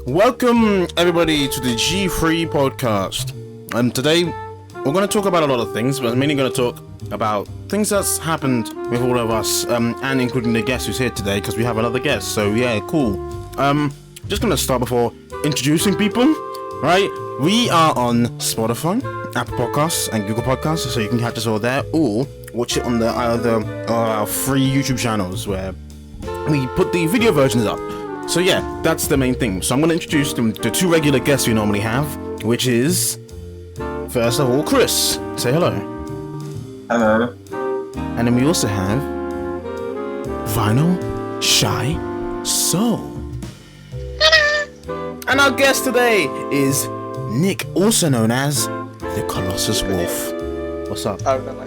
Welcome everybody to the G3 podcast. And today we're going to talk about a lot of things, but I'm mainly going to talk about things that's happened with all of us, and including the guest who's here today, because we have another guest. So yeah, cool. Just going to start before introducing people. Right, we are on Spotify, Apple Podcasts, and Google Podcasts, so you can catch us all there, or watch it on the either free YouTube channels where we put the video versions up. So yeah, that's the main thing. So I'm going to introduce the two regular guests we normally have, which is, first of all, Chris. Say hello. Hello. And then we also have Vinyl Shy Soul. And our guest today is Nick, also known as the Colossus Wolf. What's up? I remember.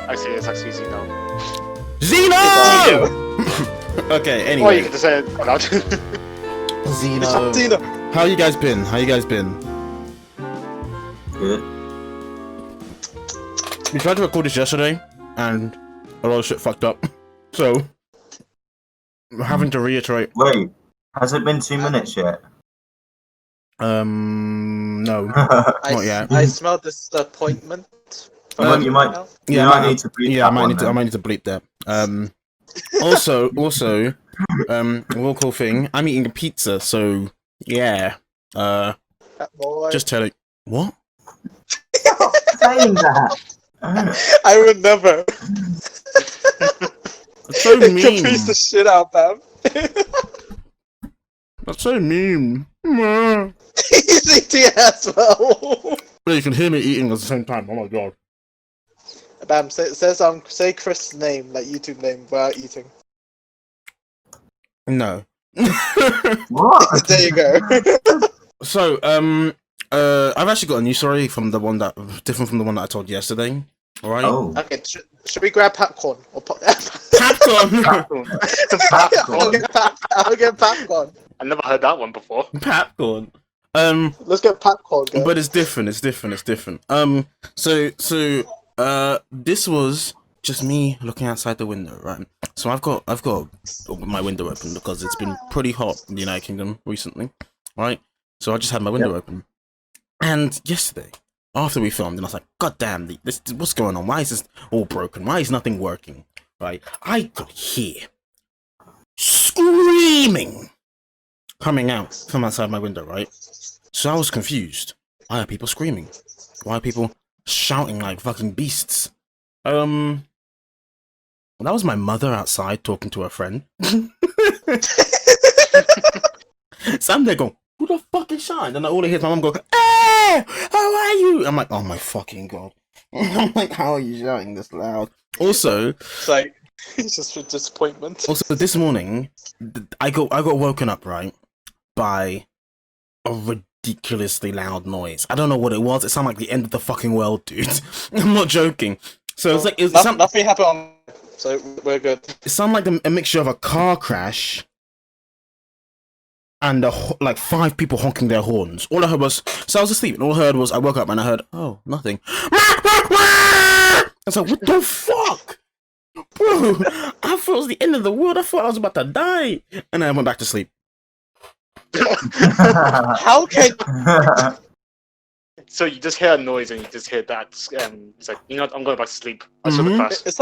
Actually, it's actually Zeno. Zeno! Okay, anyway. Or you can just say it out. Zeno. Zeno. How you guys been? Good. We tried to record this yesterday, and a lot of shit fucked up. So, we're having to reiterate. Wait, has it been 2 minutes yet? No, not yet. I smell disappointment. You might need to bleep Yeah, I that might one, need to. I then. might need to bleep that. Also, a real cool thing. I'm eating a pizza, so yeah. Boy. Just telling. What? Saying that. I remember. That's so You mean. piece the shit out, Bam. That's so mean. But He's eating as well. you can hear me eating at the same time. Oh my god. Bam, say Chris' name, like YouTube name, without eating. No. What? There you go. So, I've actually got a new story from the one that different from the one that I told you yesterday. All right. Oh. Okay, should we grab popcorn? Or Popcorn. I'll get popcorn. I never heard that one before. Popcorn. Let's get popcorn, guys. But it's different. This was just me looking outside the window, right? So I've got my window open because it's been pretty hot in the United Kingdom recently, right? So I just had my window open, and yesterday after we filmed, and I was like, God damn, this what's going on? Why is this all broken? Why is nothing working? Right? I could hear screaming coming out from outside my window, right? So I was confused. Why are people screaming? Why are people shouting like fucking beasts? Well, that was my mother outside talking to her friend. So I'm there going, who the fuck is shouting? And all I hear is my mum go, hey, how are you? I'm like, oh my fucking god. I'm like, how are you shouting this loud? Also, It's like, it's just for disappointment. Also, this morning, I got woken up, right, by a ridiculously loud noise. I don't know what it was. It sounded like the end of the fucking world, dude. I'm not joking. So it's like Nothing happened, so we're good. it sounded like a mixture of a car crash and like 5 people honking their horns. All I heard was, so I was asleep, and all I heard was, I woke up and I heard, oh, nothing. I was like, what the fuck? Bro, I thought it was the end of the world. I thought I was about to die. And then I went back to sleep. How can So you just hear a noise and you just hear that. It's like, you know what, I'm going back to sleep. I saw the crash. it's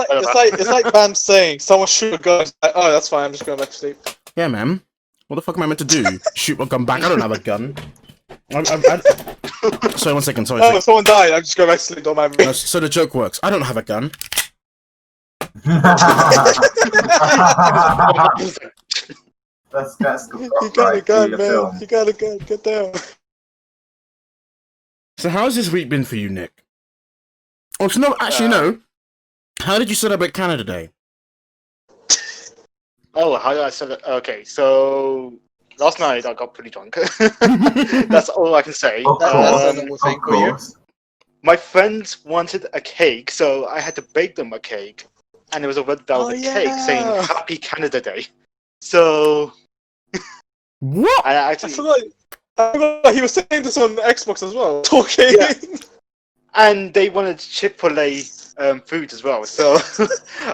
like Bam saying someone shoot a gun. It's like, oh, that's fine. I'm just going back to sleep. Yeah, man. What the fuck am I meant to do? Shoot my gun back? I don't have a gun. Sorry, 1 second. Sorry. Oh, someone died. I'm just going back to sleep. Don't mind me. So the joke works. I don't have a gun. That's the You got a gun, man. film. You got a gun. Get down. So how's this week been for you, Nick? Oh, so no, actually no. How did you celebrate Canada Day? Oh, how did I say it? Okay, so last night I got pretty drunk. That's all I can say. Of That's course. a normal thing Of for you. course. My friends wanted a cake, so I had to bake them a cake. And there was a red velvet cake saying Happy Canada Day. So What? I I actually forgot he was saying this on Xbox as well. Talking. Yeah. And they wanted Chick-fil-A food as well. So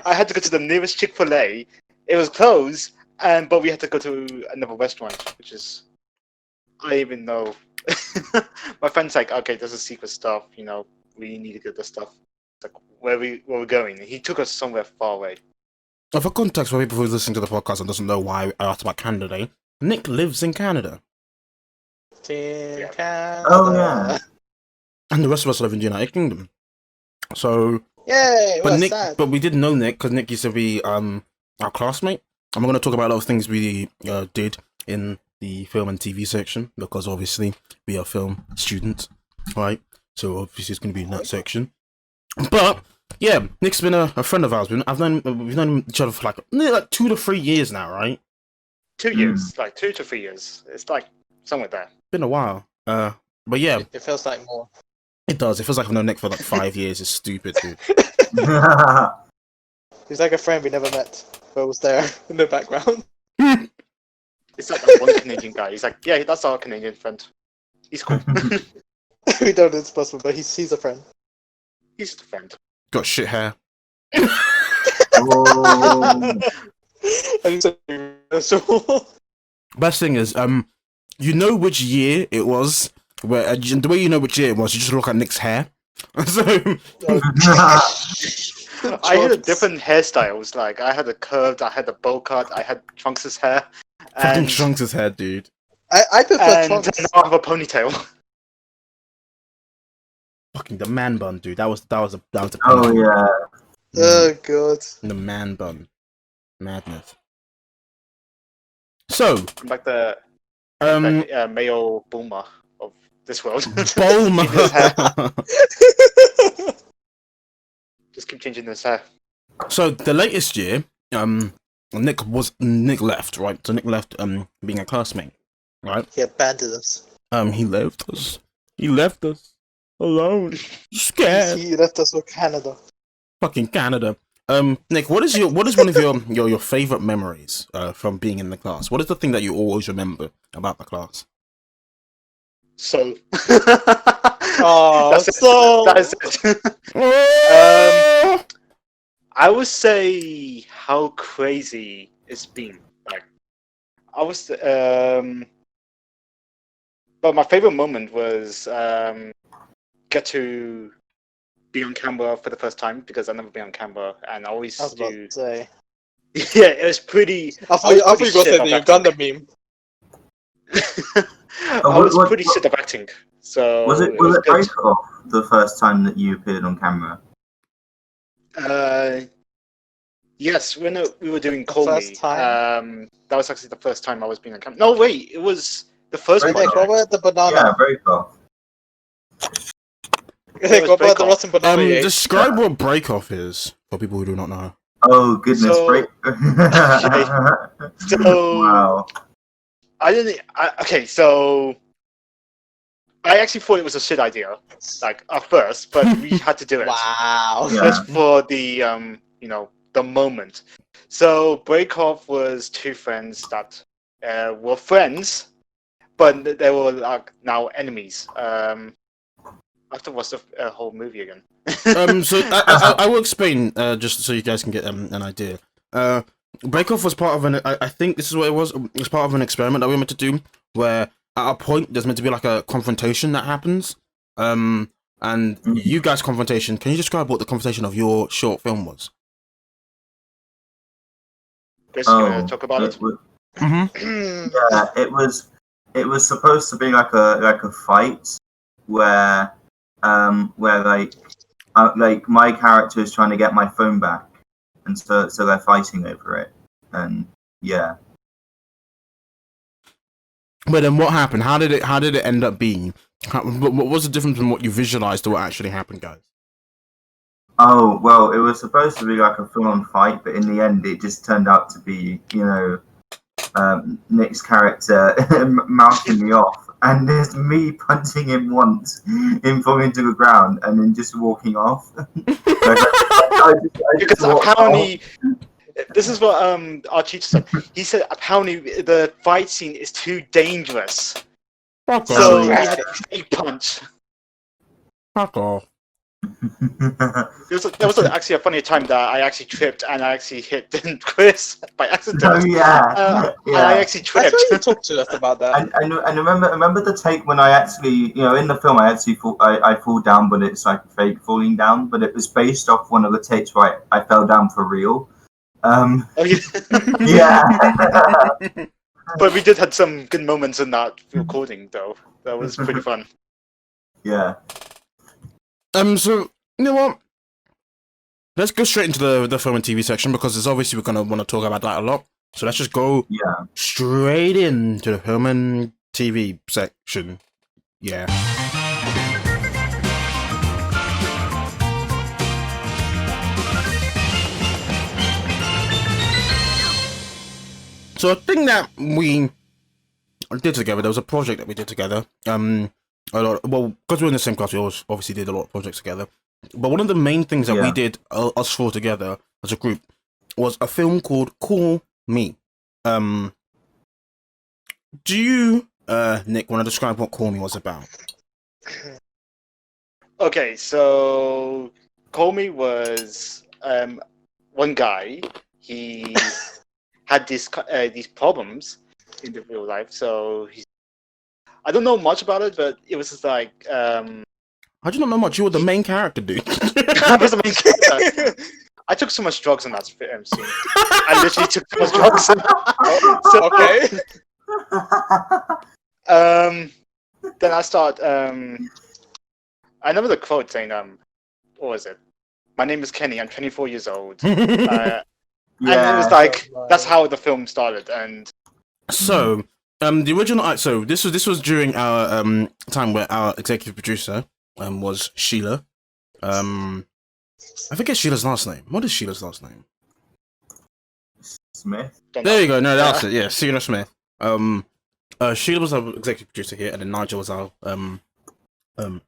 I had to go to the nearest Chick-fil-A. It was closed, but we had to go to another restaurant, which is I even know. My friend's like, okay, this is secret stuff. We need to get this stuff. It's like, where we going? And he took us somewhere far away. For context, for people who's listening to the podcast and doesn't know why I asked about Canada, Nick lives in Canada. Team Yeah. Canada. Oh, yeah. And the rest of us live in the United Kingdom. So, Yay! but What's Nick, that? but we did know Nick because Nick used to be our classmate. And we're going to talk about a lot of things we did in the film and TV section because obviously we are film students, right? So obviously it's going to be in that section. But yeah, Nick's been a friend of ours. We've known each other for like 2 to 3 years now, right? 2 years, like 2 to 3 years. It's like somewhere there. Been a while. But yeah, It feels like more. it does. It feels like I've known Nick for like 5 years. It's stupid, dude. He's like a friend we never met, but was there in the background. It's like that one Canadian guy. He's like, yeah, that's our Canadian friend. He's cool. We don't know it's possible, but he's a friend. He's just a friend. Got shit hair. Oh. I didn't say so. Best thing is, you know which year it was. Where the way you know which year it was, you just look at Nick's hair. So I had a different hairstyles. Like I had a curved, I had a bowl cut, I had Trunks' hair, fucking and, Trunks' hair, dude. I prefer and Trunks. now I have a ponytail. Fucking the man bun, dude. That was a Oh, yeah. Oh god. The man bun, madness. So, I'm like the male boomer of this world. Bulma. His hair. Just keep changing his hair. So the latest year, Nick left, right? So Nick left, being a classmate, right? He abandoned us. He left us. He left us alone, scared. He left us for Canada. Fucking Canada. Nick, what is one of your favorite memories from being in the class? What is the thing that you always remember about the class? So. Oh, that's it. I would say how crazy it's been. Like, I was, but my favorite moment was get to be on camera for the first time because I've never been on camera, and I always I was about do. to say. Yeah, it was pretty. I thought you were going to say the Uganda meme. I was pretty shit at acting. So Was it good. Break Off the first time that you appeared on camera? Yes, when we were doing The Call first Me, time? that was actually the first time I was being on camera. No, wait, it was the first Break Nick, project. what about the banana? Yeah, Break Off. Nick, what about the rotten banana you ate? Describe what break off is for people who do not know. Oh, goodness. So- Break. So Wow. okay, so I actually thought it was a shit idea, like at first, but we had to do it. Wow. Yeah. Just for the the moment. So Break Off was two friends that were friends, but they were like now enemies. I have to watch the whole movie again. So I will explain just so you guys can get an idea. Break Off was part of I think this is what it was. It was part of an experiment that we were meant to do, where at a point there's meant to be like a confrontation that happens. And you guys' confrontation. Can you describe what the confrontation of your short film was? Chris, you want to talk about it? Mm-hmm. Yeah, it was supposed to be like a fight where like my character is trying to get my phone back, and so they're fighting over it, and yeah. But then what happened? How did it end up being? What was the difference in what you visualized to what actually happened, guys? Oh, well, it was supposed to be like a full-on fight, but in the end, it just turned out to be, Nick's character mouthing me off, and there's me punching him once, him falling to the ground, and then just walking off. Because apparently, this is what our teacher said. He said apparently the fight scene is too dangerous, Fuck so off. he had a punch. Fuck off. There was actually a funny time that I actually tripped and I actually hit Chris by accident. Oh yeah, And I actually That's tripped. why you talk to us about that. and remember the take when I actually, in the film I actually I fall down, but it's like fake falling down, but it was based off one of the takes where I fell down for real. Oh, yeah. Yeah. But we did have some good moments in that recording, though. That was pretty fun. Yeah. So you know what? Let's go straight into the film and TV section because it's obviously we're gonna want to talk about that a lot. So let's just go Yeah. straight into the film and TV section. Yeah. So a thing that we did together, there was a project that we did together. Because we're in the same class, we always obviously did a lot of projects together. But one of the main things that we did, us four together as a group, was a film called Call Me. Do you, Nick, want to describe what Call Me was about? Okay, so Call Me was one guy. He had these problems in the real life. So I don't know much about it, but it was just like I do not know much. You were the main character, dude. I was the main character. I took so much drugs in that scene. I literally took so much drugs. So, Okay. then I start. I remember the quote saying, what was it? My name is Kenny. I'm 24 years old. And it was like that's how the film started. And so, the original. So this was during our time where our executive producer was Sheila. I forget Sheila's last name. What is Sheila's last name? Smith. There you go. No, that's it. Yeah, Sheila Smith. Sheila was our executive producer here, and then Nigel was our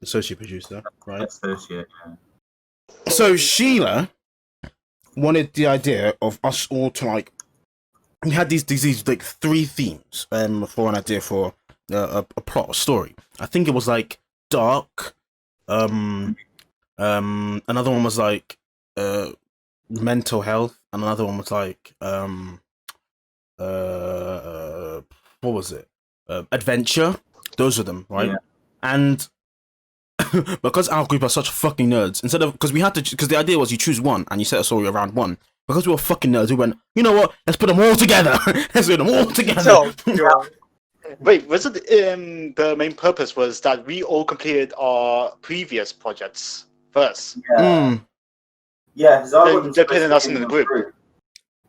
associate producer, right? Associate. Yeah. So Sheila wanted the idea of us all to like. We had these like three themes for an idea for a plot, a story. I think it was like dark. Another one was like mental health, and another one was like what was it? Adventure. Those were them, right? Yeah. And because our group are such fucking nerds, instead of because the idea was you choose one and you set a story around one. Because we were fucking nerds, we went, you know what? Let's put them all together. Let's put them all together. So, wait, was it the main purpose was that we all completed our previous projects first? Yeah. Yeah, because I They wasn't put supposed to us be in the the group.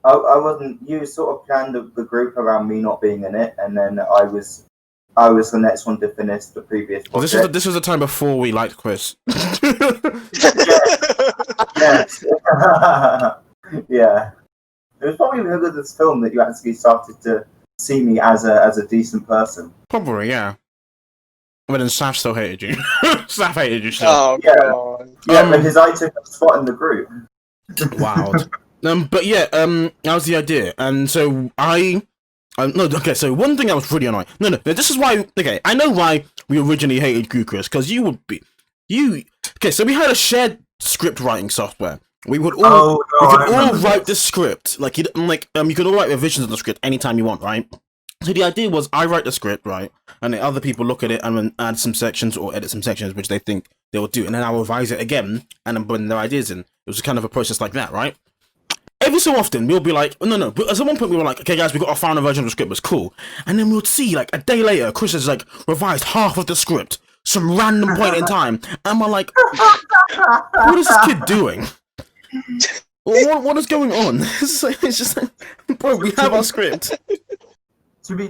I wasn't. You sort of planned the group around me not being in it, and then I was the next one to finish the previous Well, project. this was the time before we liked Chris. Yes. Yeah. It was probably because of this film that you actually started to see me as a decent person. Probably, yeah. But then Saf still hated you. Saf hated you still. oh Yeah. god. Yeah, because I took a spot in the group. Wild. But yeah, that was the idea, and so no, okay. So one thing that was really annoying. No, this is why. Okay, I know why we originally hated you, Chris, because you would be you. Okay, so we had a shared script writing software. We would all write the script. Like you could all write revisions of the script anytime you want, right? So the idea was I write the script, right, and then other people look at it and then add some sections or edit some sections which they think they will do, and then I'll revise it again and then put their ideas in. It was kind of a process like that, right? Every so often we'll be like, no. But at one point we were like, okay, guys, we got our final version of the script. It was cool, and then we'll see like a day later, Chris has like revised half of the script, some random point in time, and we're like, what is this kid doing? What is going on? It's just like, bro, we have our script. To be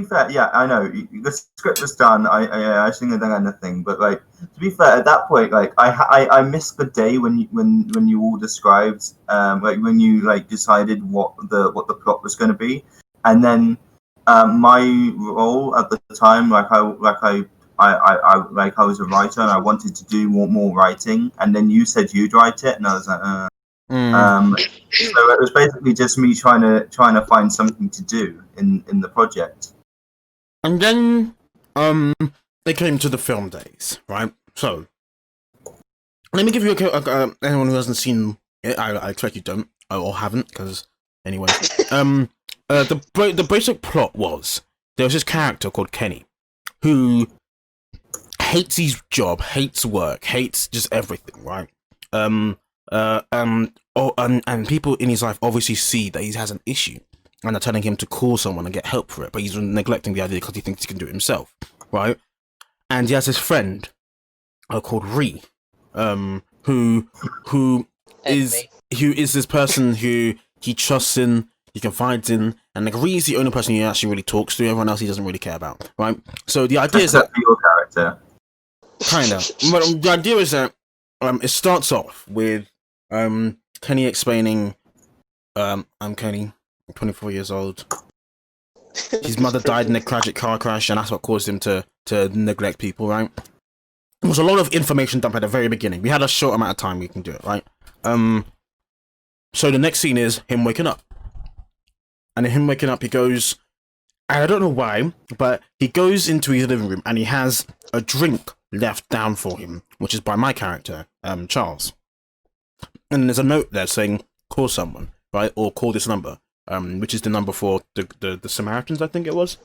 fair, yeah, I know the script was done. I shouldn't have done anything, but like to be fair, at that point, like I missed the day when you all described, like when you like decided what the plot was going to be, and then my role at the time, I was a writer and I wanted to do more writing, and then you said you'd write it, and I was like, so it was basically just me trying to find something to do in the project. And then it came to the film days, right? So let me give you anyone who hasn't seen it. I expect you don't or haven't, because anyway. The basic plot was there was this character called Kenny who hates his job, hates work, hates just everything, right? And people in his life obviously see that he has an issue, and they're telling him to call someone and get help for it, but he's neglecting the idea because he thinks he can do it himself, right? And he has this friend called Ree, who is this person who he trusts in, he confides in, and like Ree is the only person he actually really talks to. Everyone else he doesn't really care about, right? So the idea is that your character, kind of, but the idea is that it starts off with Kenny explaining, I'm Kenny, I'm 24 years old. His mother died in a tragic car crash, and that's what caused him to neglect people, right? There was a lot of information dumped at the very beginning. We had a short amount of time we can do it, right? So the next scene is him waking up. And in him waking up, he goes, and I don't know why, but he goes into his living room and he has a drink left down for him, which is by my character, Charles. And there's a note there saying, call someone, right? Or call this number, which is the number for the Samaritans, I think it was.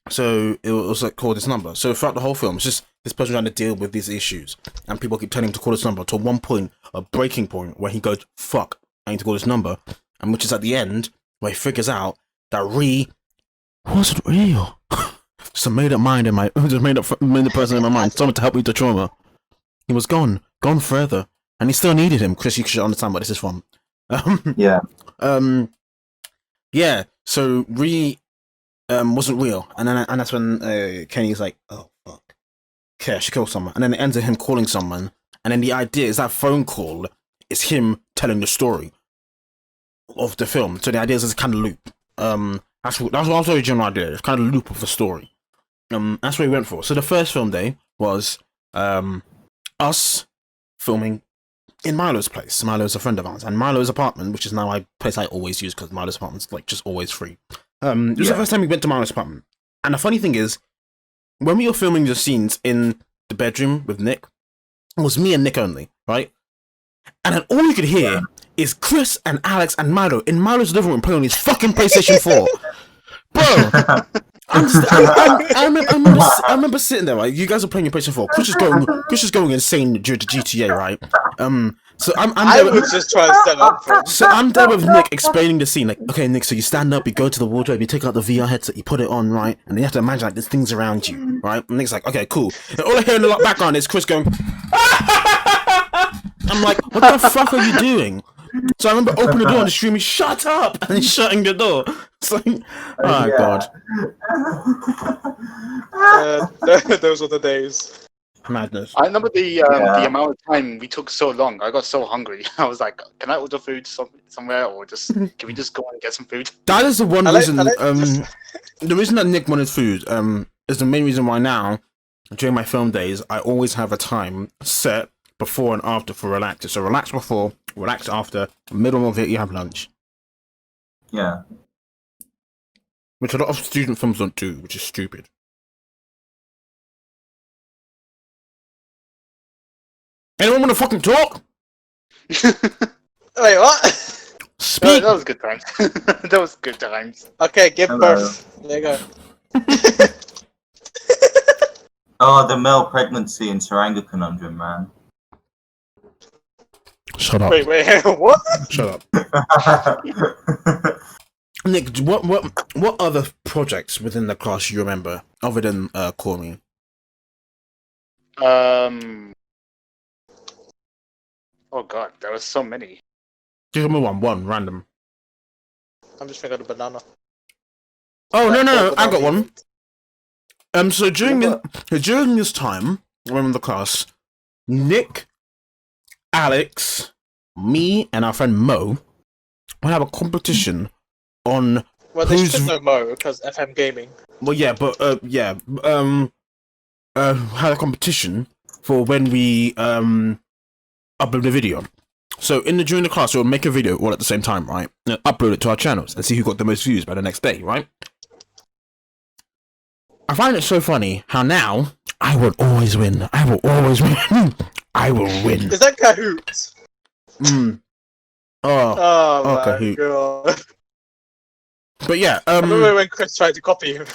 So it was like, call this number. So throughout the whole film, it's just this person trying to deal with these issues, and people keep telling him to call this number, to one point, a breaking point, where he goes, fuck, I need to call this number, and which is at the end, where he figures out that Ree wasn't real. Just a made-up mind in my, just made the person in my mind, someone to help me with the trauma. He was gone forever, and he still needed him. Chris, you should understand where this is from. yeah. Yeah, so Ree wasn't real, and that's when Kenny's like, oh fuck, okay, I should kill someone, and then it ends with him calling someone, and then the idea is that phone call is him telling the story of the film. So the idea is it's kind of loop. That's what was the original idea. It's kind of a loop of the story. That's what we went for. So the first film day was us filming in Milo's place. Milo's a friend of ours, and Milo's apartment, which is now a place I always use because Milo's apartment's like just always free. It was the first time we went to Milo's apartment, and the funny thing is, when we were filming the scenes in the bedroom with Nick, it was me and Nick only, right? And then all you could hear is Chris and Alex and Milo in Milo's living room playing on his fucking PlayStation 4. Bro, I remember sitting there, right? You guys are playing your PlayStation 4. Chris is going insane during the GTA, right? So I was just trying to set up for him. So I'm there with Nick explaining the scene, like, okay, Nick, so you stand up, you go to the wardrobe, you take out the VR headset, you put it on, right? And then you have to imagine like there's things around you, right? And Nick's like, okay, cool. And all I hear in the background is Chris going, I'm like, what the fuck are you doing? So I remember opening the door and screaming, shut up! And then shutting the door. It's like, oh god. Those were the days. Madness. I remember the amount of time we took so long. I got so hungry. I was like, can I order food somewhere, or can we just go and get some food? That is the one reason. The reason that Nick wanted food is the main reason why now, during my film days, I always have a time set before and after for relax. So relax before, relax after, middle of it you have lunch. Yeah. Which a lot of student films don't do, which is stupid. Anyone want to fucking talk? Wait, what? Speak. That was good times. That was good times. Okay, give birth. There you go. Oh, the male pregnancy and Saranga conundrum, man. Shut up. Wait, what? Shut up. Nick, what other projects within the class you remember other than Call Me? Oh god, there were so many. Give me one random. I'm just thinking of the banana. Oh no, I got one. So during this time, when in the class, Nick, Alex, me, and our friend Mo would have a competition on Well, they should know Mo because FM Gaming. Well, yeah, but had a competition for when we upload a video. So during the class, we'll make a video all at the same time, right? And upload it to our channels and see who got the most views by the next day, right? I find it so funny how now I will always win. I will always win. I will win. Is that Cahoots? Mm. Oh, Oh my Kahoot. god. But yeah, I remember when Chris tried to copy him.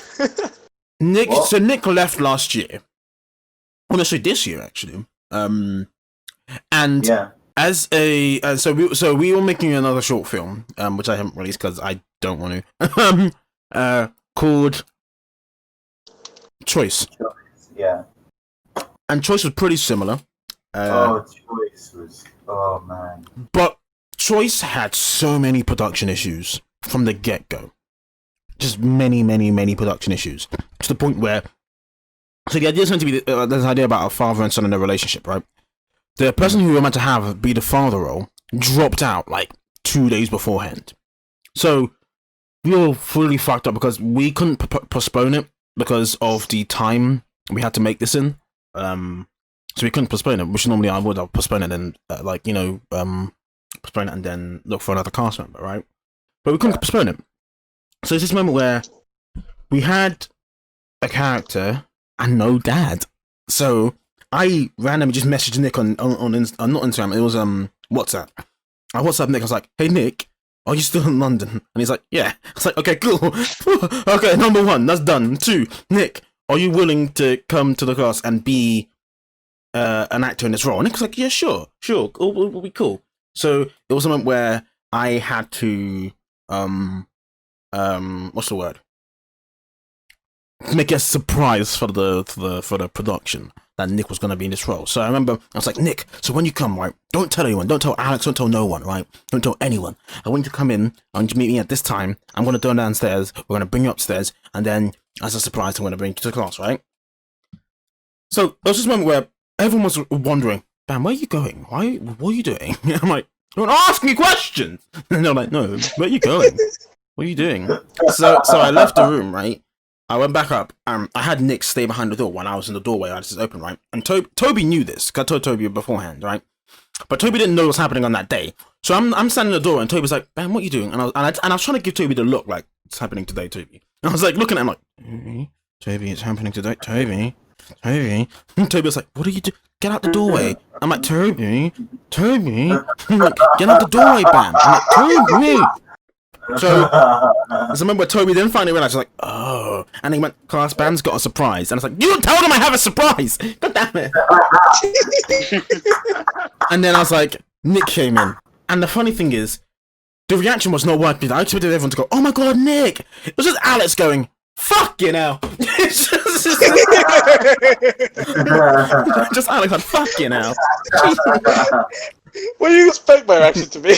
Nick. What? So Nick left last year. Honestly, this year actually. And Yeah. as a so we were making another short film, which I haven't released because I don't want to. Called Choice, Yeah. and Choice was pretty similar. Choice was. Oh man. But Choice had so many production issues from the get go. Just many production issues. To the point where. So the idea is meant to be there's an idea about a father and son in a relationship, right? The person who we were meant to have be the father role dropped out like 2 days beforehand. So we were fully fucked up because we couldn't postpone it because of the time we had to make this in. So we couldn't postpone it, which normally I would have postponed it and postpone it and then look for another cast member, right? But we couldn't postpone it. So it's this moment where we had a character and no dad. So I randomly just messaged Nick on not Instagram, it was WhatsApp. I WhatsApp Nick, I was like, hey Nick, are you still in London? And he's like, yeah. I was like, okay, cool. Okay, number 1, that's done. 2, Nick, are you willing to come to the cast and be an actor in this role? And Nick was like, yeah, sure, it'll be cool. So it was a moment where I had to what's the word? Make a surprise for the production that Nick was going to be in this role. So I remember I was like, Nick, so when you come, right, don't tell anyone, don't tell Alex, don't tell no one, right? Don't tell anyone. I want you to come in and meet me at this time. I'm going to go downstairs, we're going to bring you upstairs, and then as a surprise, I'm going to bring you to the class, right? So there was this moment where everyone was wondering, Bam, where are you going? What are you doing? I'm like, don't ask me questions. And they're like, no, where are you going? What are you doing? So I left the room, right? I went back up. I had Nick stay behind the door when I was in the doorway. I had this open, right? And Toby knew this, because I told Toby beforehand, right? But Toby didn't know what was happening on that day. So I'm standing at the door, and Toby's like, "Man, what are you doing?" And I was trying to give Toby the look, like, it's happening today, Toby. And I was like looking at him like, Toby, it's happening today, Toby. And Toby was like, "What are you doing? Get out the doorway." I'm like, Toby. I'm like, get out the doorway, Bam. I'm like, Toby. So I remember Toby then finally realized, like, oh, and he went, class band's got a surprise, and I was like, you don't tell them I have a surprise, god damn it. And then I was like, Nick came in, and the funny thing is, the reaction was not working. I expected everyone to go, oh my god, Nick. It was just Alex going, fuck you now. Just Alex like, fuck you now. What do you expect my reaction to be?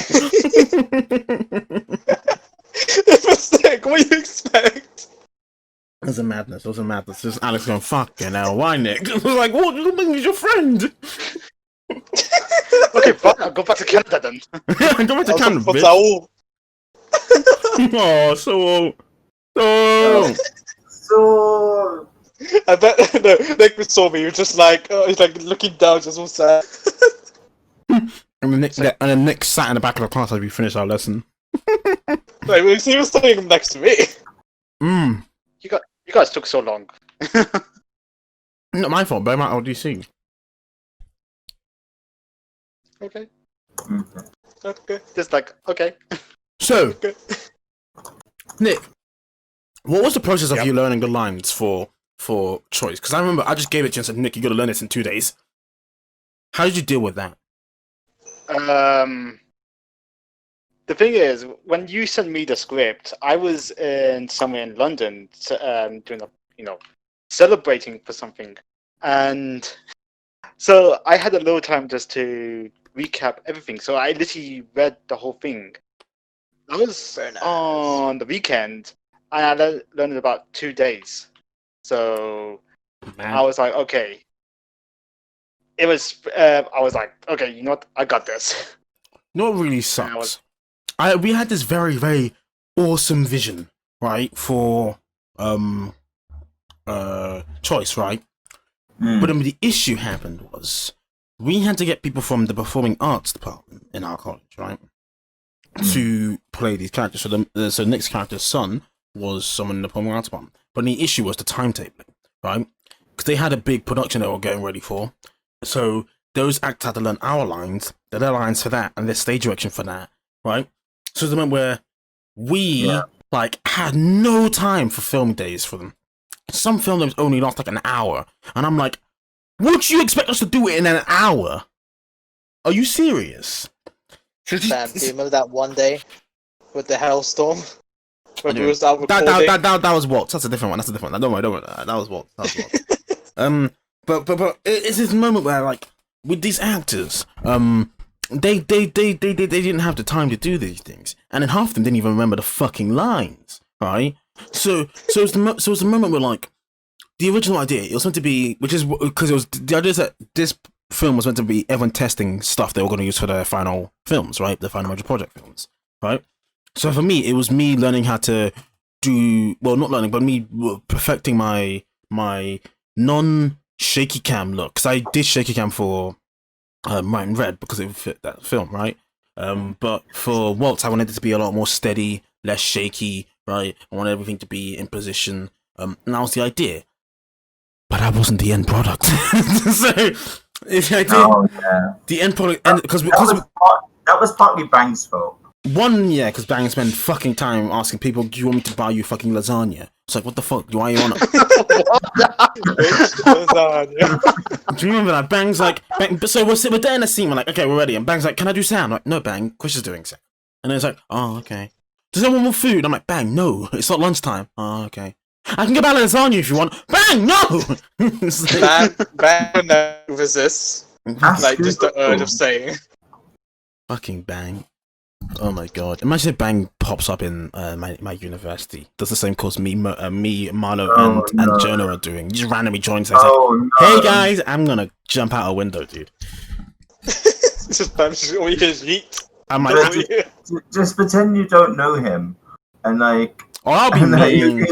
It was sick. What do you expect? It was a madness. Just Alex going, fuck you now. Why, Nick? I was like, what? You think he's your friend? Okay, fuck, I'll go back to Canada then. Go back to Canada, For bitch. Saul. Oh, So. I bet no, Nick saw me. He was just like, he's like looking down, just all sad. And then Nick sat in the back of the class as we finished our lesson. Like, he was sitting next to me. You guys took so long. Not my fault, but I'm at LDC. Okay. Okay. Just like, okay. So, Okay. Nick, what was the process of Yep. you learning the lines for Choice? Because I remember I just gave it to you and said, Nick, you got to learn this in 2 days. How did you deal with that? The thing is, when you sent me the script, I was somewhere in London, doing celebrating for something, and so I had a little time just to recap everything. So I literally read the whole thing. That was Very nice. on the weekend, and I learned in about 2 days. So I was like, okay. It was. I was like, okay, you know what? I got this. You know what really sucks? We had this very, very awesome vision, right, for Choice, right? But then the issue happened was we had to get people from the performing arts department in our college, right, to play these characters. So Nick's character's son was someone in the performing arts department. But the issue was the timetabling, right? because they had a big production they were getting ready for. So those actors had to learn our lines, their lines for that, and their stage direction for that, right? So it's the moment where we like had no time for film days for them. Some film days only last like an hour, and I'm like, would you expect us to do it in an hour? Are you serious? Bam, do you remember that one day with the hailstorm? When we Anyway, was out recording? that was Waltz. That's a different one. That's a different one. Don't worry. That was Waltz. But it's this moment where like with these actors, they didn't have the time to do these things, and then half of them didn't even remember the fucking lines, right? So it's the moment where like the original idea, it was meant to be, which is because it was the idea is that this film was meant to be everyone testing stuff they were going to use for their final films, right? The final major project films, right? So for me, it was me learning how to do, well, not learning, but me perfecting my non-shaky cam look. Because I did shaky cam for Right and Red because it would fit that film, right? But for Waltz, I wanted it to be a lot more steady, less shaky, right? I wanted everything to be in position. And that was the idea. But that wasn't the end product. So, if I did, the end product, because that was partly Bang's fault. Because Bang spent fucking time asking people, do you want me to buy you fucking lasagna? It's like, what the fuck? Why are you on it? Do you remember that? Bang's like, so we're there in a scene, we're like, okay, we're ready. And Bang's like, can I do sound? I'm like, no, Bang, Chris is doing sound. And then it's like, oh, okay. Does anyone want food? I'm like, Bang, no, it's not lunchtime. Oh, okay. I can get back lasagna if you want. Bang, no! Bang resists. Like, just the urge of saying. Fucking Bang. Oh my god. Imagine if Bang pops up in my university. Does the same course me, Marlo, and Jonah are doing. He just randomly joins us. Hey guys, I'm gonna jump out a window, dude. Just Bam, all you hear is yeet. I'm like, just pretend you don't know him, and like. Oh, I'll be mean.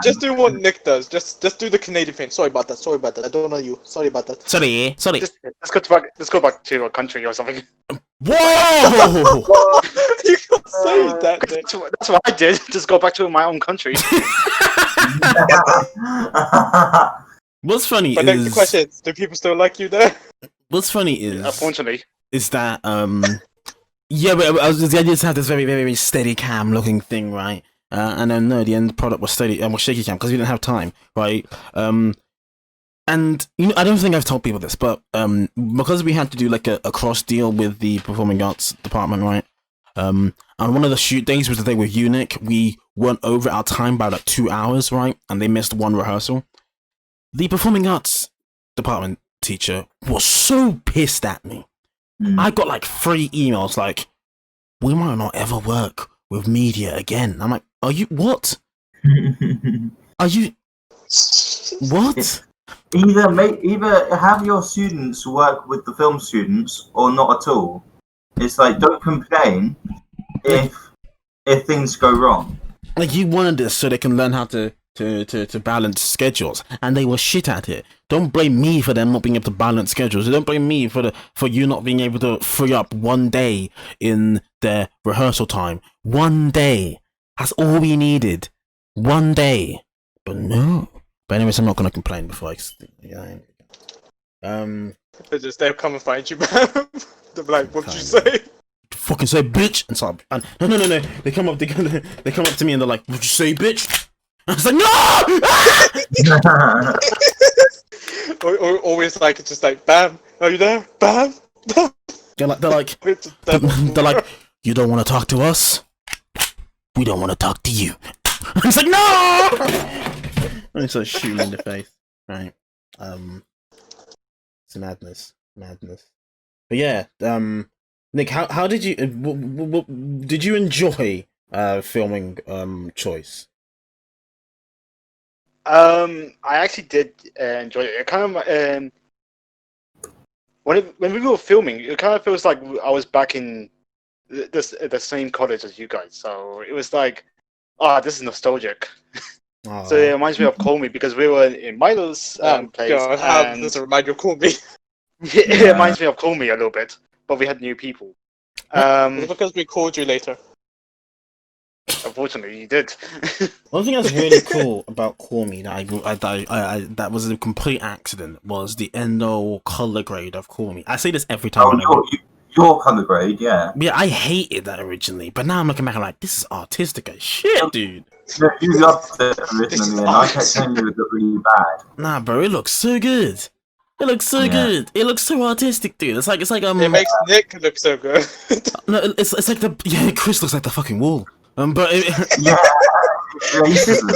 Just do what Nick does. Just do the Canadian thing. Sorry about that. I don't know you. Sorry about that. Sorry. Let's go back to a country or something. Whoa! You can't say that, Nick. That's what I did. Just go back to my own country. What's funny but is... the question is, do people still like you there? What's funny is... Unfortunately. Is that, yeah, but the idea is to have this very, very, very steady cam looking thing, right? And then no, the end product was steady, was shaky cam because we didn't have time, right? And you know, I don't think I've told people this, but because we had to do like a cross deal with the performing arts department, right? And one of the shoot days was the day with Unique. We went over our time by like 2 hours, right? And they missed one rehearsal. The performing arts department teacher was so pissed at me. I got like 3 emails like, we might not ever work with media again. I'm like, are you what? Are you what? Either have your students work with the film students or not at all. It's like, don't complain if things go wrong. Like, you wanted this so they can learn how to balance schedules, and they were shit at it. Don't blame me for them not being able to balance schedules. Don't blame me for you not being able to free up one day in their rehearsal time. One day. That's all we needed. One day. But no. But anyways, I'm not gonna complain before I... They'll come and find you, man. They'll be like, what did you say? Fucking say bitch! And so no. They come up to me and they're like, what'd you say, bitch? I was like, no! or always like, it's just like, Bam, are you there? Bam! They're like, you don't want to talk to us? We don't want to talk to you. I was like, no! And so shooting in the face. Right. It's madness. But yeah, Nick, how did you, did you enjoy filming Choice? I actually did enjoy it. It kind of when we were filming, it kind of feels like I was back in the same college as you guys. So it was like, this is nostalgic. So it reminds me of Call Me because we were in Milo's place. God, how does it remind you of Call Me? It reminds me of Call Me a little bit, but we had new people. Because we called you later. Unfortunately, you did. One thing that's really cool about Call Me that was a complete accident was the Endo color grade of Call Me. I say this every time. Your color grade, yeah. Yeah, I hated that originally, but now I'm looking back and like, this is artistic as shit, dude. No, you loved it originally, and I kept art. saying it was really bad. Nah, bro, it looks so good. It looks so good. It looks so artistic, dude. It's like It makes Nick look so good. no, it's like Chris looks like the fucking wall. But Yeah, racism.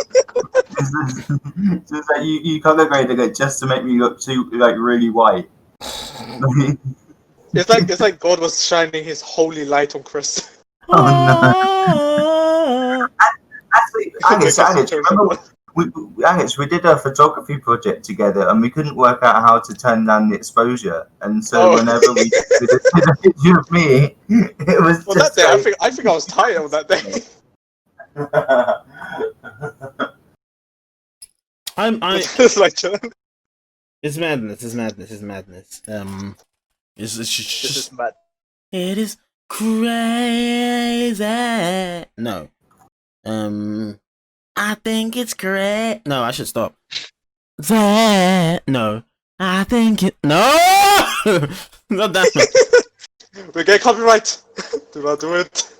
Just like you color graded it just to make me look too like really white. It's like God was shining his holy light on Chris. Oh no! Actually, Angus, remember we did a photography project together, and we couldn't work out how to turn down the exposure, and so whenever we did a picture of me, it was Well, just that day, like... I think I was tired on that day. It's like It's madness. It's madness. It's this just is mad. it is crazy. No. I think it's great. No, I should stop. No. I think it. No. Not that. We get copyright. Do not do it.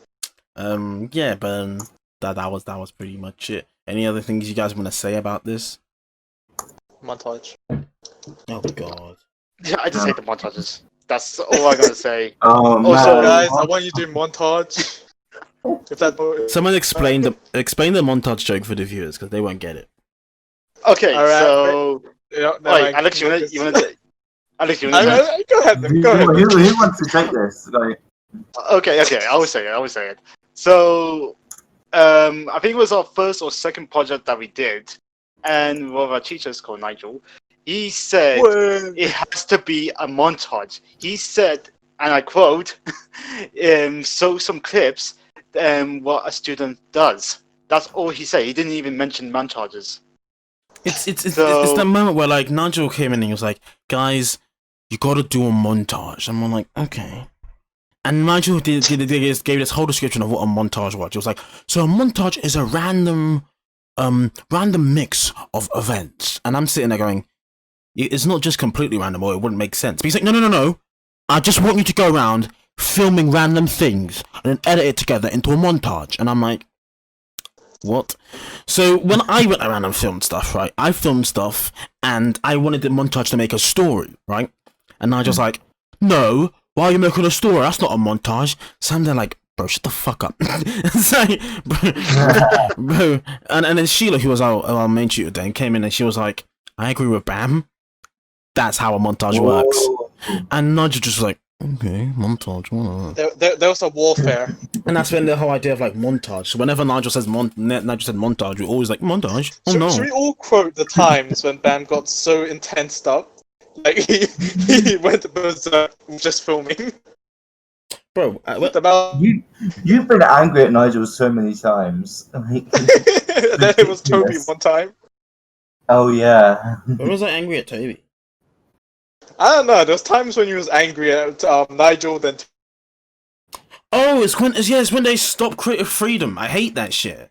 Yeah, but that was pretty much it. Any other things you guys want to say about this? Montage. Oh god. Yeah, I just hate the montages. That's all I gotta say. Oh man! Also, Guys, I want you to do montage. If that Someone explain the montage joke for the viewers because they won't get it. Okay, All right, so no, wait, Alex, you wanna Alex, you go wanna? ahead. Go ahead. Who wants to take this? Like, Okay, I will say it. So, I think it was our first or second project that we did, and one of our teachers called Nigel, he said it has to be a montage. He said, and I quote, "show some clips, what a student does." That's all he said. He didn't even mention montages. It's the moment where like Nigel came in and he was like, "Guys, you got to do a montage," and I'm like, "Okay." And Nigel gave this whole description of what a montage was. It was like, so a montage is a random mix of events. And I'm sitting there going, it's not just completely random or it wouldn't make sense. But he's like, no. I just want you to go around filming random things and then edit it together into a montage. And I'm like, what? So when I went around and filmed stuff, right? I filmed stuff and I wanted the montage to make a story, right? And Nigel's like, no, why are you making a story? That's not a montage. So I'm there like, bro, shut the fuck up. It's like, bro. And then Sheila, who was our main tutor then, came in and she was like, I agree with Bam. That's how a montage works. And Nigel just was like, okay, montage. There was a warfare. And that's when the whole idea of like montage. So whenever Nigel said montage, we're always like, montage? Oh no. Should we all quote the times when Bam got so intensed up? Like he went berserk just filming. Bro, you've been angry at Nigel so many times. Then it was Toby one time. Oh yeah. when was I angry at Toby? I don't know. There's times when he was angry at Nigel. Then Oh, it's when they stop creative freedom. I hate that shit.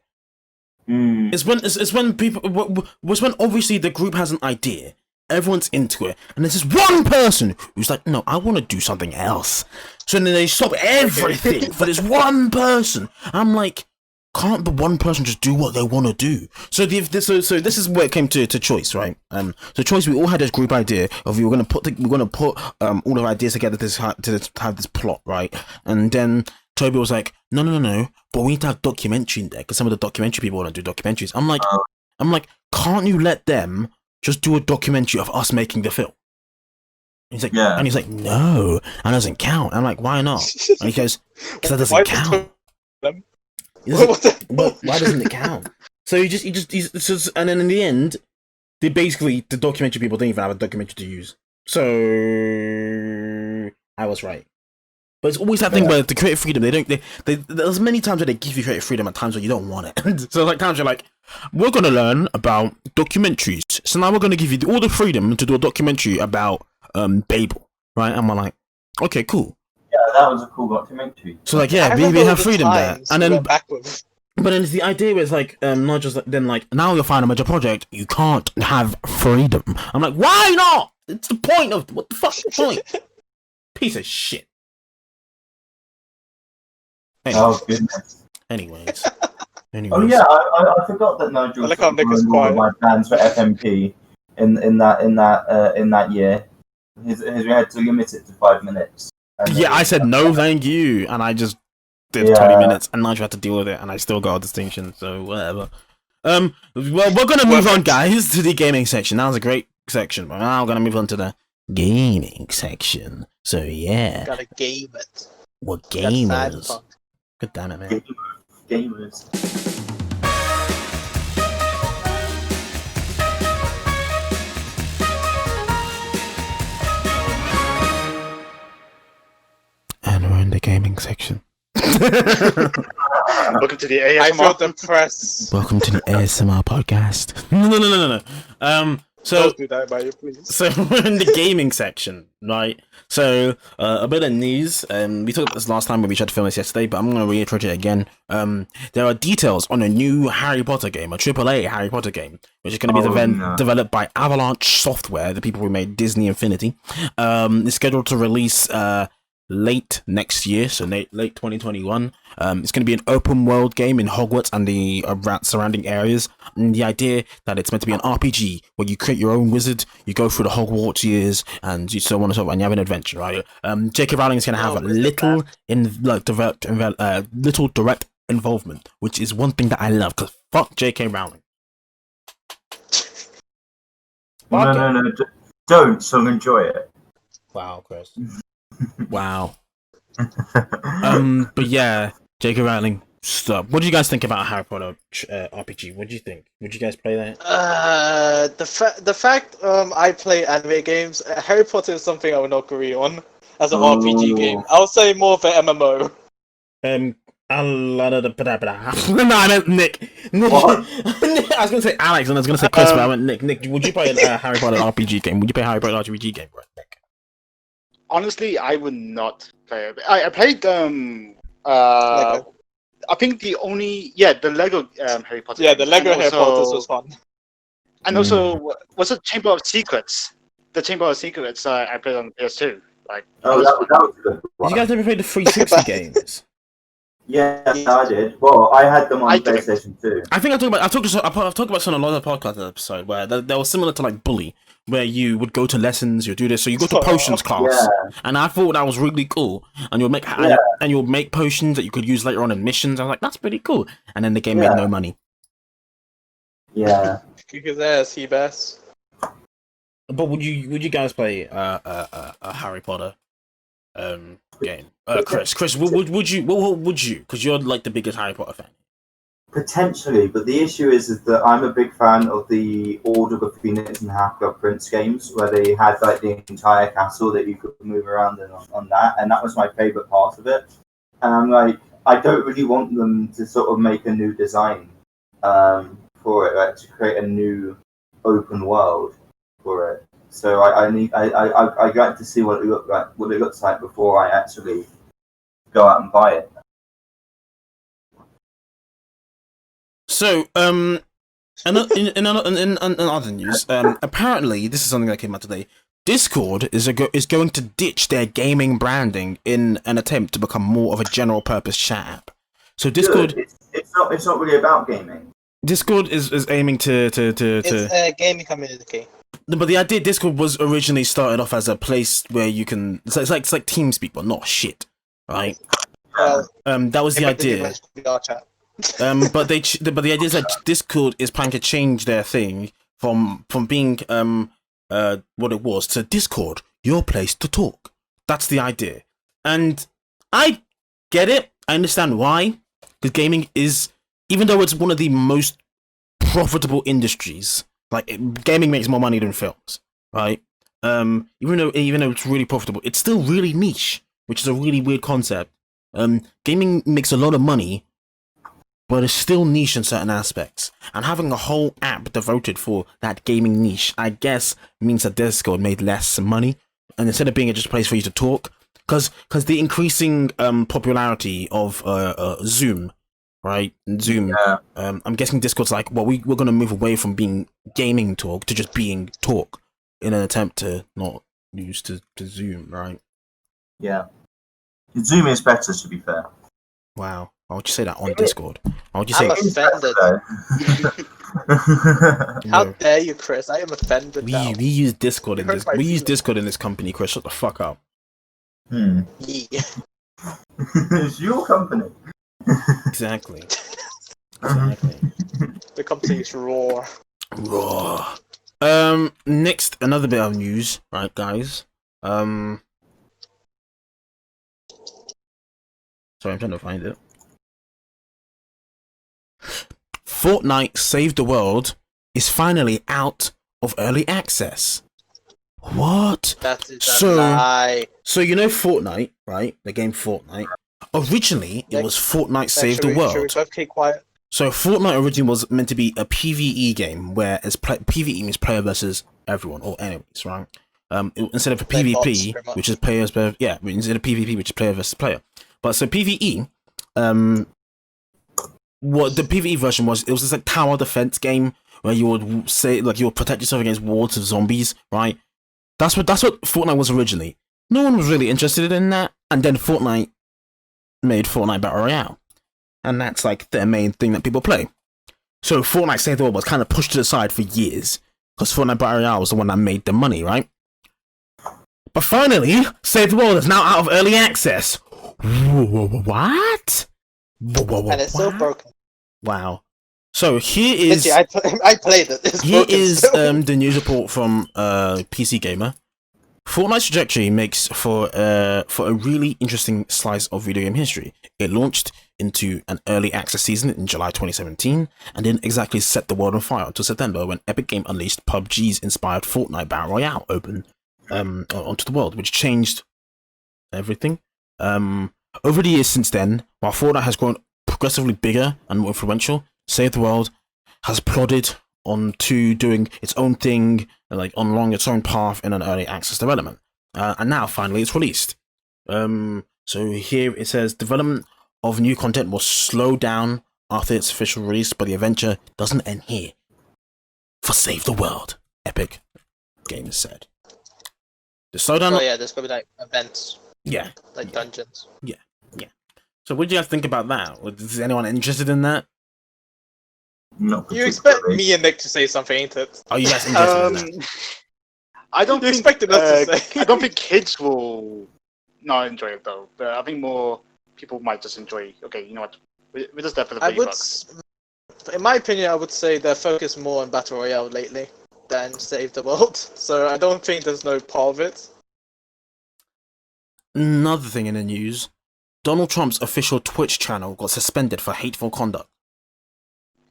It's when people was when obviously the group has an idea. Everyone's into it, and there's this one person who's like, no, I want to do something else. So then they stop everything for this one person. I'm like, can't the one person just do what they want to do? So this is where it came to choice, right? So choice, we all had this group idea of we're gonna put all our ideas together to have this plot, right? And then Toby was like, no, but we need to have documentary in there because some of the documentary people want to do documentaries. I'm like, can't you let them just do a documentary of us making the film? And he's like, no, that doesn't count. I'm like, why not? And he goes, because that doesn't count. Why doesn't it count? So and then in the end, the documentary people didn't even have a documentary to use. So I was right. But it's always that thing where the creative freedom, there's many times where they give you creative freedom at times where you don't want it. So like times you're like, we're going to learn about documentaries. So now we're going to give you all the freedom to do a documentary about Babel, right? And we're like, okay, cool. Yeah, that was a cool documentary. So like, yeah, we have freedom there. And then But then it's the idea where it's like, not just like, then like, now you're finding a major project, you can't have freedom. I'm like, why not? It's the point of, what the fuck's the point? Piece of shit. Oh goodness. Anyways. Oh yeah, I forgot that Nigel I like how Nick is ruined all of quiet. my plans for FMP in that year. We had to limit it to 5 minutes. Yeah, I said no, thank you, and I just did 20 minutes, and Nigel had to deal with it, and I still got a distinction, so whatever. Well, we're gonna move on, guys, to the gaming section. That was a great section, but now we're gonna move on to the gaming section. So yeah, Gotta game it. we're That's gamers. Cyberpunk. God damn it, man. Gamers. And we're in the gaming section. Welcome to the ASMR. I feel depressed. Welcome to the ASMR podcast. No. So Don't do that, Mario, please. So we're in the gaming section, right? So a bit of news. We talked about this last time when we tried to film this yesterday, but I'm going to reiterate it again. There are details on a new Harry Potter game, a AAA Harry Potter game, which is going to be developed by Avalanche Software, the people who made Disney Infinity. It's scheduled to release late next year, so late 2021. It's going to be an open world game in Hogwarts and the surrounding areas. And the idea that it's meant to be an RPG where you create your own wizard, you go through the Hogwarts years, and you so on and so forth, and you have an adventure, right? J.K. Rowling is going to have little direct involvement, which is one thing that I love, because fuck J.K. Rowling. No, don't. So enjoy it. Wow, Chris. Wow. But yeah, J.K. Rowling, stop. What do you guys think about Harry Potter RPG? What do you think? Would you guys play that? The fact I play anime games, Harry Potter is something I would not agree on as an RPG game. I'll say more of an MMO. No, I meant Nick. What? I was gonna say Alex, and I was gonna say Chris, but I went Nick. Nick, would you play a Harry Potter RPG game? Would you play a Harry Potter RPG game, right, Nick? Honestly, I would not play it. I played Lego. I think the Lego Harry Potter. Yeah, the games, Lego and Harry also- Potter was fun. And also, was it Chamber of Secrets? The Chamber of Secrets I played on PS2. Like, Oh, that was a good Did one. you guys ever play the 360 games? Yeah, I did. Well, I had them on I didn't. PlayStation 2. I think I've talked about this on a lot of podcast episode where they were similar to like Bully, where you would go to lessons, you do this, so you go to potions class, Yeah. and I thought that was really cool. And you'll make and you'll make potions that you could use later on in missions. I was like, that's pretty cool. And then the game made no money. Yeah. Because there's Seabass. But would you guys play a Harry Potter game? Chris, would you? Because you're like the biggest Harry Potter fan. Potentially, but the issue is that I'm a big fan of the Order of the Phoenix and Half-Blood Prince games, where they had like the entire castle that you could move around in on that, and that was my favorite part of it. And I'm like, I don't really want them to sort of make a new design for it, like to create a new open world for it. So I like to see what it looks like before I actually go out and buy it. So, in other news, apparently this is something that came out today. Discord is going to ditch their gaming branding in an attempt to become more of a general purpose chat app. So Discord, it's not really about gaming. Discord is aiming to It's a gaming community. But the idea Discord was originally started off as a place where you can it's like TeamSpeak but not shit, right? Well, That was the idea. But the idea is that Discord is planning to change their thing from being what it was to Discord, your place to talk. That's the idea, and I get it. I understand why, because gaming is, even though it's one of the most profitable industries, like gaming makes more money than films, right? Even though it's really profitable, it's still really niche, which is a really weird concept. Gaming makes a lot of money, but it's still niche in certain aspects. And having a whole app devoted for that gaming niche, I guess, means that Discord made less money. And instead of being just a place for you to talk, because the increasing popularity of Zoom, right? And Zoom. Yeah. I'm guessing Discord's like, well, we're going to move away from being gaming talk to just being talk in an attempt to not use to Zoom, right? Yeah. Zoom is better, to be fair. Wow. Why would you say that on Discord? Why would you I'm say offended. How dare you, Chris? I am offended now. we use Discord in You this hurt my we use feelings. Discord in this company, Chris? Shut the fuck up. Yeah. It's your company. Exactly. Exactly. The company's roar. Raw. Next, another bit of news, right, guys? Sorry, I'm trying to find it. Fortnite Save the World is finally out of early access. What? That is So- a lie. So you know Fortnite, right? The game Fortnite. Originally, it was Fortnite Save the Should we World. both keep quiet? So Fortnite originally was meant to be a PvE game, where PvE means player versus everyone or enemies, right? Instead of a Like bots, PvP, pretty much. which is players, instead of PvP, which is player versus player. But so PvE, what the PvE version was, it was this like tower defense game where you would say like you would protect yourself against hordes of zombies, right? That's what Fortnite was originally. No one was really interested in that, and then Fortnite made Fortnite Battle Royale, and that's like their main thing that people play. So Fortnite Save the World was kind of pushed to the side for years because Fortnite Battle Royale was the one that made the money, right? But finally, Save the World is now out of early access. What? And it's still broken. Wow. So here is I played it. It's here broken is still. the news report from PC Gamer. Fortnite's trajectory makes for a really interesting slice of video game history. It launched into an early access season in July 2017 and didn't exactly set the world on fire until September when Epic Game unleashed PUBG's inspired Fortnite Battle Royale open onto the world, which changed everything. Over the years since then, while Fortnite has grown progressively bigger and more influential, Save the World has plodded on to doing its own thing, like along its own path in an early access development. And now finally it's released. So here it says development of new content will slow down after its official release, but the adventure doesn't end here. For Save the World, Epic Games said. The slowdown. Oh yeah, there's gonna be like events, Yeah. like dungeons. So what do you guys think about that? Is anyone interested in that? Not You expect particularly. me and Nick to say something, ain't it? Are you guys interested in that? I don't You think expected us to say. I don't think kids will not enjoy it though. But I think more people might just enjoy. Okay, you know what? We just there for the I big would, bucks. in my opinion, I would say they're focused more on Battle Royale lately than Save the World. So I don't think there's no part of it. Another thing in the news, Donald Trump's official Twitch channel got suspended for hateful conduct.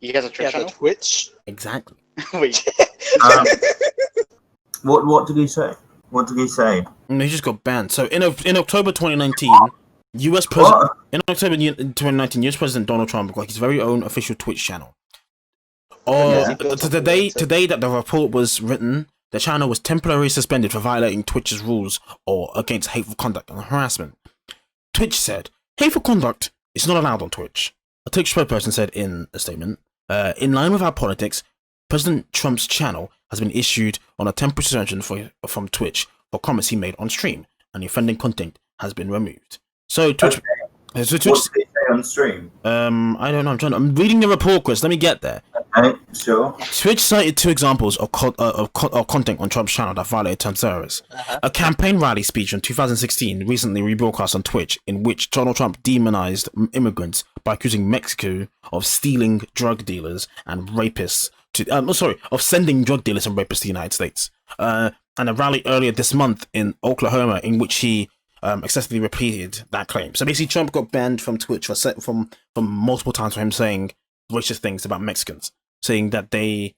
He has a Twitch Yeah, the channel. Twitch. Exactly. Wait, Um, what did he say? What did he say? And he just got banned. So in October 2019, US president What? in October 2019, US President Donald Trump got his very own official Twitch channel. Because he built up Today the- that the report was written, the channel was temporarily suspended for violating Twitch's rules or against hateful conduct and harassment. Twitch said, hateful conduct is not allowed on Twitch. A Twitch spokesperson said in a statement, in line with our politics, President Trump's channel has been issued on a temporary suspension from Twitch for comments he made on stream, and the offending content has been removed. So Twitch... So Twitch, What did he say on stream? I don't know. I'm reading the report, Chris. Let me get there. Okay, sure. Twitch cited two examples of content on Trump's channel that violated terms of service. A campaign rally speech in 2016 recently rebroadcast on Twitch, in which Donald Trump demonized immigrants by accusing Mexico of stealing drug dealers and rapists of sending drug dealers and rapists to the United States. And a rally earlier this month in Oklahoma, in which he excessively repeated that claim. So basically, Trump got banned from Twitch from multiple times for him saying racist things about Mexicans, saying that they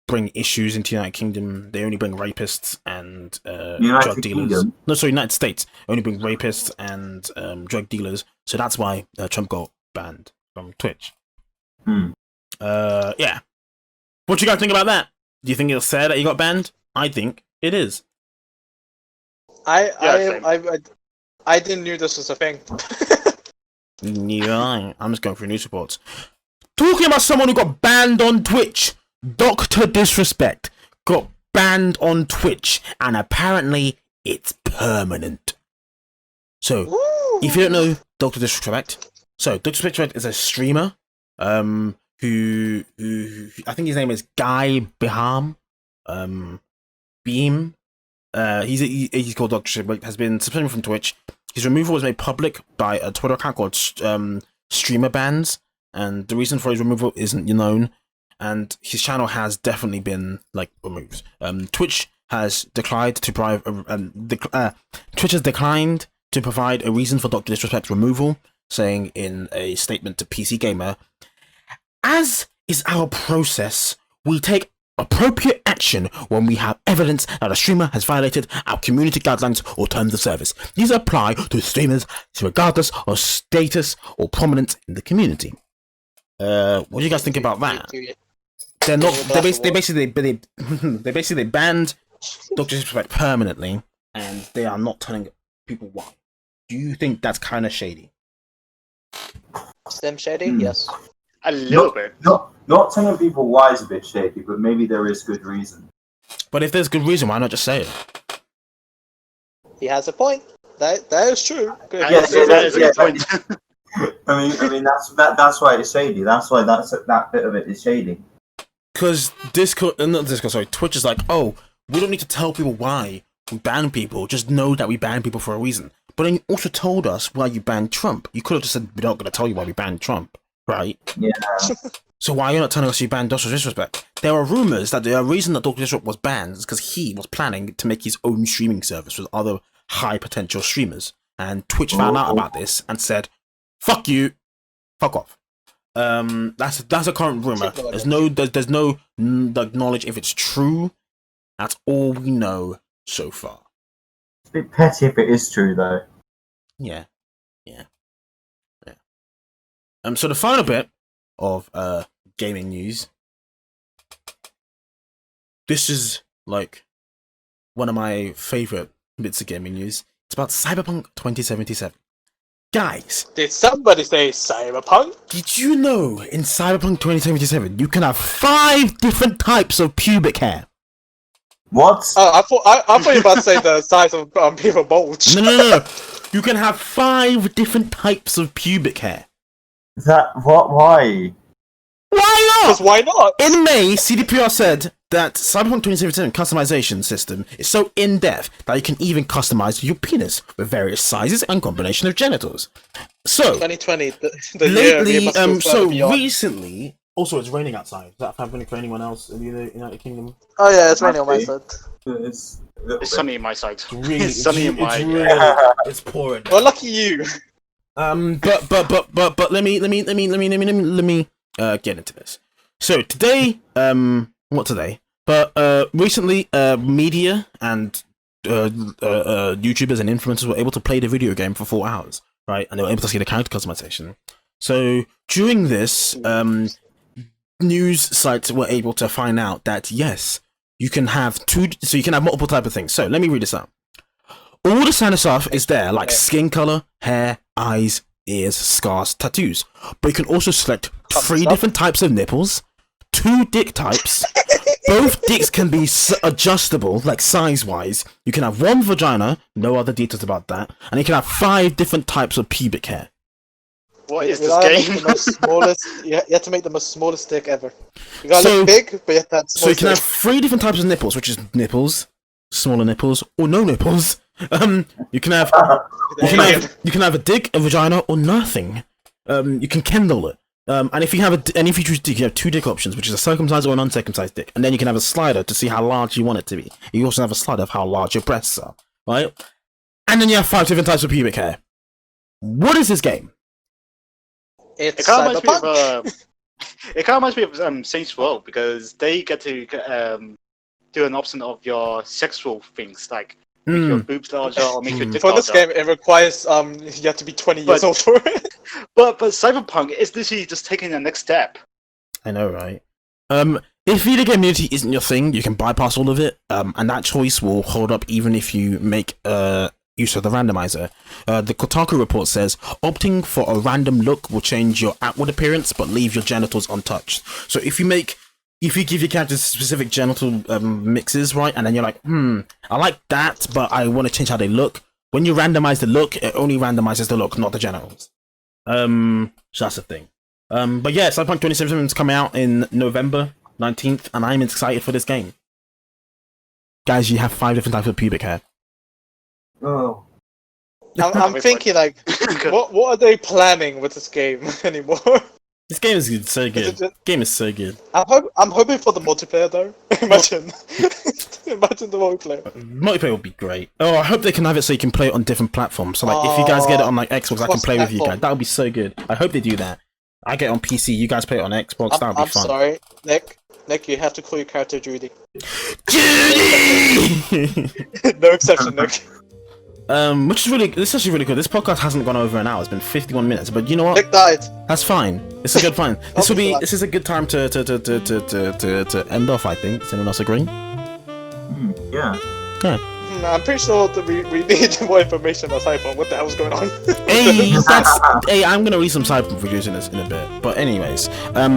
bring issues into the United Kingdom. They only bring rapists and drug dealers. Kingdom? No, sorry, United States only bring rapists and drug dealers. So that's why Trump got banned from Twitch. Yeah. What do you guys think about that? Do you think it's fair that he got banned? I think it is. I didn't knew this was a thing. Yeah, I'm just going through news reports. Talking about someone who got banned on Twitch. Dr. Disrespect got banned on Twitch, and apparently it's permanent. So, if you don't know Dr. Disrespect, Dr. Disrespect is a streamer, who I think his name is Guy Beham, Beam. He's called Dr. Disrespect, has been suspended from Twitch. His removal was made public by a Twitter account called Streamer Bans, and the reason for his removal isn't known. And his channel has definitely been removed. Twitch has declined to provide a reason for Dr. Disrespect's removal, saying in a statement to PC Gamer, "As is our process, we take appropriate action when we have evidence that a streamer has violated our community guidelines or terms of service. These apply to streamers regardless of status or prominence in the community." What do you guys think about that? They're not. They basically banned Dr. Disrespect permanently, and they are not telling people why. Do you think that's kind of shady? Slim shady, yes. A little bit. Not telling people why is a bit shaky, but maybe there is good reason. But if there's good reason, why not just say it? He has a point. That is true. Good. That is a good point. I mean that's why it's shady. That's why that bit of it is shady. Because Twitch is like, oh, we don't need to tell people why we ban people. Just know that we ban people for a reason. But then you also told us why you banned Trump. You could have just said, we're not going to tell you why we banned Trump, right? Yeah. So why are you not telling us you banned Dr. Disrespect? There are rumors that the reason that Dr. Disrespect was banned is because he was planning to make his own streaming service with other high potential streamers. And Twitch found out about this and said, fuck you, fuck off. That's a current rumor. There's no knowledge if it's true. That's all we know so far. It's a bit petty if it is true, though. Yeah. So the final bit of gaming news. This is one of my favorite bits of gaming news. It's about Cyberpunk 2077. Guys, did somebody say Cyberpunk? Did you know in Cyberpunk 2077 you can have 5 different types of pubic hair? What? Oh, I thought you were about to say the size of people bulge. No. You can have 5 different types of pubic hair. What? Why? Why not? Because why not? In May, CDPR said that Cyberpunk 2077 customization system is so in-depth that you can even customize your penis with various sizes and combination of genitals. So 2020, the year we must go further beyond. Recently, also it's raining outside. Is that happening for anyone else in the United Kingdom? Oh yeah, it's raining on my side. It's sunny in my side. It's sunny in my. It's pouring. Well, lucky you. But let me get into this. So today, not today, but recently, media and YouTubers and influencers were able to play the video game for 4 hours, right? And they were able to see the character customization. So during this, news sites were able to find out that yes, you can have multiple type of things. So let me read this out. All the standard stuff is there, like skin color, hair, eyes, ears, scars, tattoos. But you can also select 3 different types of nipples, 2 dick types. Both dicks can be adjustable, like size-wise. You can have 1 vagina, no other details about that. And you can have 5 different types of pubic hair. What is this game? You have to make the most smallest dick ever. You gotta look big, but you have to have small. So you can have 3 different types of nipples, which is nipples, smaller nipples, or no nipples. You can have a dick, a vagina, or nothing. You can kindle it. And if you choose dick, you have 2 dick options, which is a circumcised or an uncircumcised dick. And then you can have a slider to see how large you want it to be. You also have a slider of how large your breasts are, right? And then you have 5 different types of pubic hair. What is this game? It's it kind of Cyberpunk. reminds me of Saints Row, because they get to do an option of your sexual things, like make your boobs larger or make your dick For larger. this game, it requires you have to be 20 years old for it. But Cyberpunk is literally just taking the next step. I know, right? If video game community isn't your thing, you can bypass all of it, and that choice will hold up even if you make use of the randomizer. The Kotaku report says opting for a random look will change your outward appearance but leave your genitals untouched. So if you give your characters specific genital mixes, right, and then you're like, I like that, but I want to change how they look. When you randomize the look, it only randomizes the look, not the genitals. So that's the thing. But yeah, Cyberpunk 2077 is coming out in November 19th, and I'm excited for this game. Guys, you have 5 different types of pubic hair. Oh. I'm thinking like, what are they planning with this game anymore? This game is so good. Game is so good. I'm hoping for the multiplayer though. Imagine the multiplayer. Multiplayer would be great. Oh, I hope they can have it so you can play it on different platforms. So like, if you guys get it on like Xbox, I can play with you guys. That would be so good. I hope they do that. I get it on PC. You guys play it on Xbox. That would be fun. I'm sorry, Nick. You have to call your character Judy. Judy. No exception, Nick. Which is this is actually really good. This podcast hasn't gone over an hour. It's been 51 minutes, but you know what? Nick died. That's fine. It's a good fun. This is a good time to end off. I think. Does anyone else agree? Yeah. Yeah. I'm pretty sure that we need more information on Cyberpunk. What the hell's going on? Hey, I'm gonna read some Cyberpunk videos in a bit. But anyways,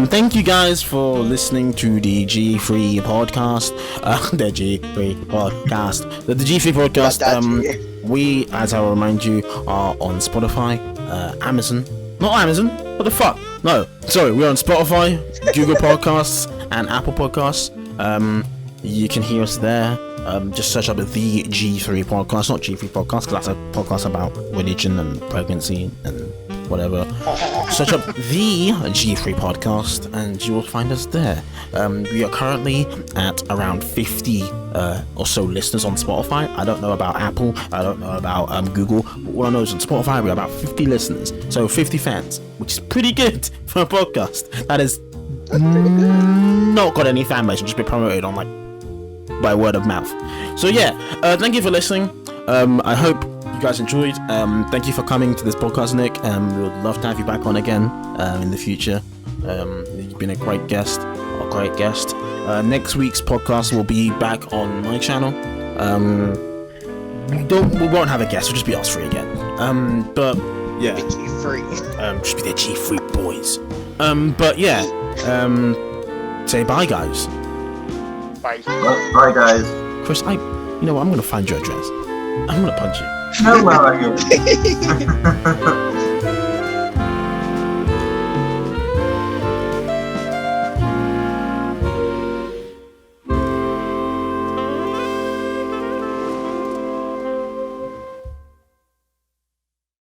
thank you guys for listening to the G3 podcast. The G3 podcast. The G3 podcast. We, as I will remind you, are on Spotify, Amazon. Not Amazon. What the fuck? No, sorry. We're on Spotify, Google Podcasts, and Apple Podcasts. You can hear us there. Just search up the G3 podcast, not G3 podcast, because that's a podcast about religion and pregnancy and whatever. Search up the G3 podcast and you will find us there. We are currently at around 50 or so listeners on Spotify. I don't know about Apple, I don't know about Google, but what I know is on Spotify we're about 50 listeners, so 50 fans, which is pretty good for a podcast that is not got any fan base, just be promoted on like by word of mouth. So yeah, thank you for listening. I hope you guys enjoyed. Thank you for coming to this podcast, Nick. We would love to have you back on again in the future. You've been a great guest. Next week's podcast will be back on my channel. We won't have a guest. It'll just be us three again. But yeah, G3. just be the G3 boys. But yeah, say bye, guys. Bye. Bye, guys. Chris, you know what? I'm gonna find your address. I'm gonna punch you. No, well, I get it.